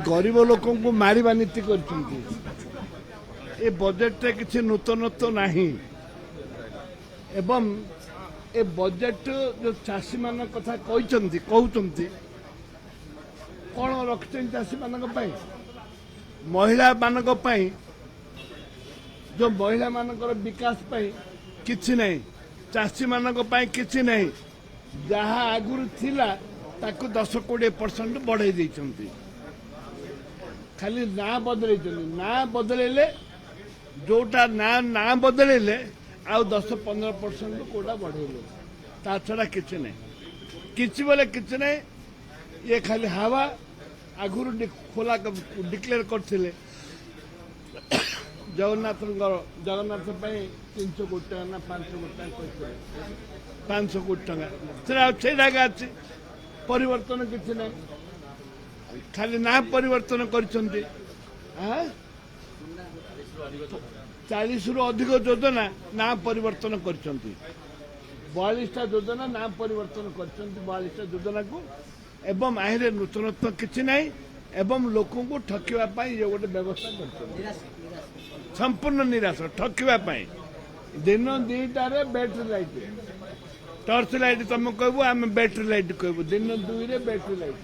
गरीब लोक मारिबा नीति करछंती ए बजेट रे किसी नूतनत्व नहीं एवं ए बजेट जो चाषी मान कथा कहते कौन रखते चाषी मान महिला मान जो महिला मानकर विकास किछि नहीं चाषी मान किछि नहीं जहाँ आगुरी थिला ताकू 10-20% बढ़ाई देइछंती खाली ना बदल ना बदलैले जोटा ना बदलैले आउ 10-15% कोटा बढ़ेले ता छड़ा किछि नहीं किछि बोले किछि नहीं ये खाली हवा आगुरु खोला डिक्लेयर करथिले जगन्नाथ 300 कोटी ना 500 कोटी 500 कोटी टका से जगह अच्छी परिवर्तन किसी ना खाली ना परिवर्तन करछंती 40 रु अधिक योजना ना परिवर्तन करछंती 42टा योजना ना परिवर्तन करछंती 42टा योजना को एवं आहिरे नूतनत्व किसी नहीं एवं लोकों को ठकिवा पाई ये गोटे व्यवस्था कर संपूर्ण निराश ठकिवा पाई दिन 2टारे बैटरी लाइट टर्च लाइट तुम कहबू आम बैटरी लाइट कहबू दिन 2 रे बैटरी लाइट